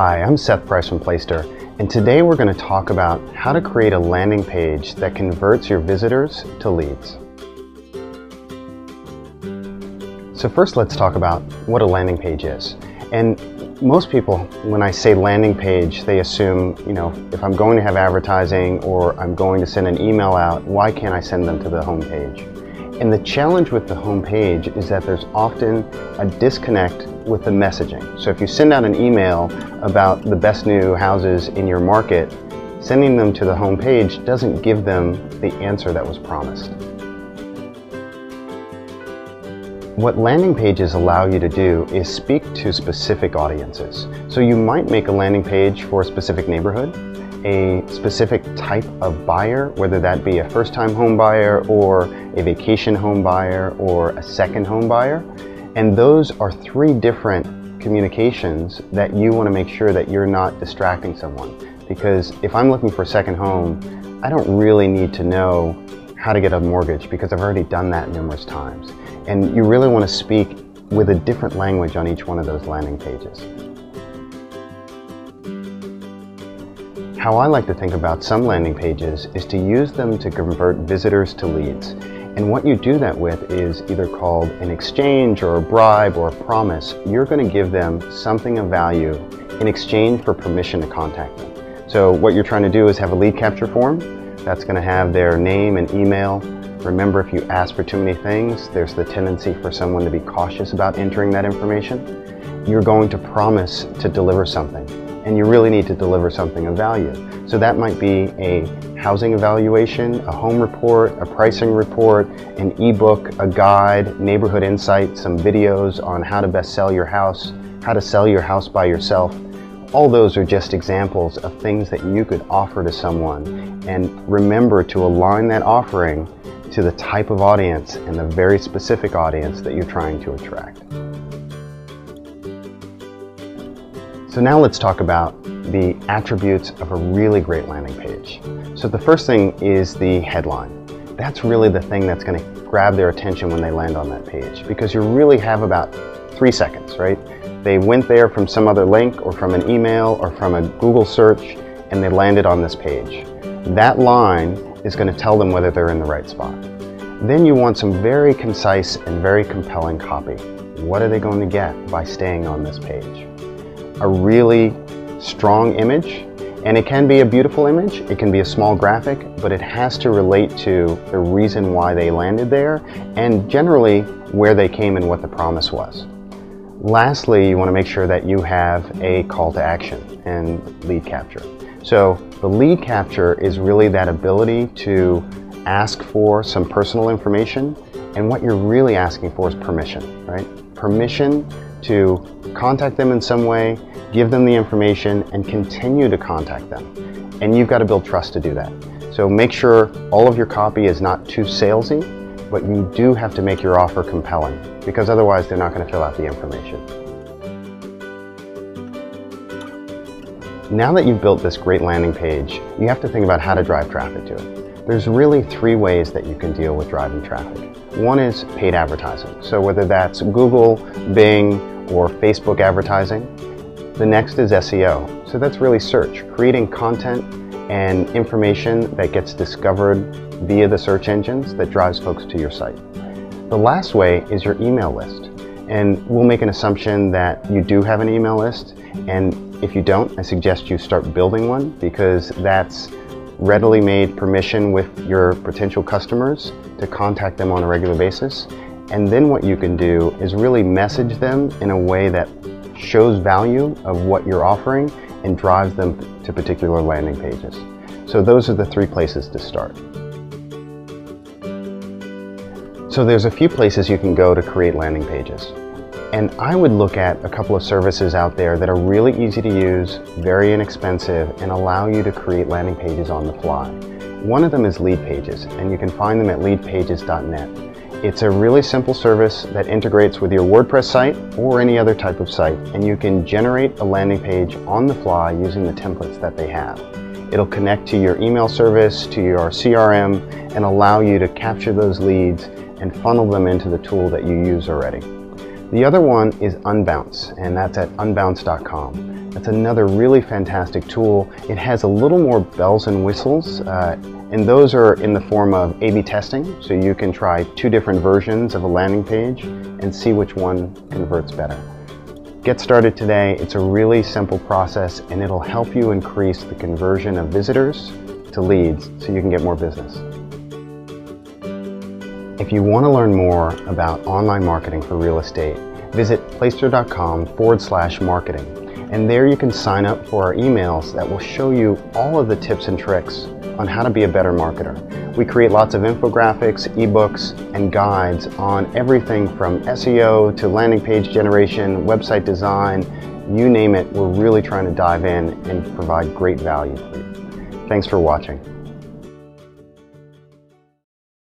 Hi, I'm Seth Price from Playster, and today we're going to talk about how to create a landing page that converts your visitors to leads. So first let's talk about what a landing page is. And most people, when I say landing page, they assume, if I'm going to have advertising or I'm going to send an email out, why can't I send them to the home page? And the challenge with the home page is that there's often a disconnect with the messaging. So if you send out an email about the best new houses in your market, sending them to the home page doesn't give them the answer that was promised. What landing pages allow you to do is speak to specific audiences. So you might make a landing page for a specific neighborhood, a specific type of buyer, whether that be a first-time home buyer or a vacation home buyer or a second home buyer. And those are three different communications that you want to make sure that you're not distracting someone. Because if I'm looking for a second home, I don't really need to know how to get a mortgage because I've already done that numerous times. And you really want to speak with a different language on each one of those landing pages. How I like to think about some landing pages is to use them to convert visitors to leads. And what you do that with is either called an exchange or a bribe or a promise. You're going to give them something of value in exchange for permission to contact them. So what you're trying to do is have a lead capture form that's going to have their name and email. Remember, if you ask for too many things, there's the tendency for someone to be cautious about entering that information. You're going to promise to deliver something, and you really need to deliver something of value. So that might be a housing evaluation, a home report, a pricing report, an ebook, a guide, neighborhood insight, some videos on how to best sell your house, how to sell your house by yourself. All those are just examples of things that you could offer to someone. And remember to align that offering to the type of audience and the very specific audience that you're trying to attract. So now let's talk about the attributes of a really great landing page. So the first thing is the headline. That's really the thing that's going to grab their attention when they land on that page, because you really have about 3 seconds, right? They went there from some other link or from an email or from a Google search, and they landed on this page. That line is going to tell them whether they're in the right spot. Then you want some very concise and very compelling copy. What are they going to get by staying on this page? A really strong image, and it can be a beautiful image, it can be a small graphic, but it has to relate to the reason why they landed there and generally where they came and what the promise was. Lastly, you want to make sure that you have a call to action and lead capture. So the lead capture is really that ability to ask for some personal information, and what you're really asking for is permission, right? Permission to contact them in some way, give them the information, and continue to contact them. And you've got to build trust to do that. So make sure all of your copy is not too salesy, but you do have to make your offer compelling, because otherwise they're not going to fill out the information. Now that you've built this great landing page, you have to think about how to drive traffic to it. There's really 3 ways that you can deal with driving traffic. One is paid advertising. So whether that's Google, Bing, or Facebook advertising. The next is SEO. So that's really search, creating content and information that gets discovered via the search engines that drives folks to your site. The last way is your email list. And we'll make an assumption that you do have an email list, and if you don't, I suggest you start building one, because that's readily made permission with your potential customers to contact them on a regular basis. And then what you can do is really message them in a way that shows value of what you're offering and drives them to particular landing pages. So those are the 3 places to start. So there's a few places you can go to create landing pages. And I would look at a couple of services out there that are really easy to use, very inexpensive, and allow you to create landing pages on the fly. One of them is Leadpages, and you can find them at leadpages.net. It's a really simple service that integrates with your WordPress site or any other type of site, and you can generate a landing page on the fly using the templates that they have. It'll connect to your email service, to your CRM, and allow you to capture those leads and funnel them into the tool that you use already. The other one is Unbounce, and that's at unbounce.com. That's another really fantastic tool. It has a little more bells and whistles, and those are in the form of A/B testing, so you can try 2 different versions of a landing page and see which one converts better. Get started today. It's a really simple process, and it'll help you increase the conversion of visitors to leads so you can get more business. If you want to learn more about online marketing for real estate, visit Placester.com/marketing, and there you can sign up for our emails that will show you all of the tips and tricks on how to be a better marketer. We create lots of infographics, ebooks, and guides on everything from SEO to landing page generation, website design, you name it. We're really trying to dive in and provide great value for you. Thanks for watching.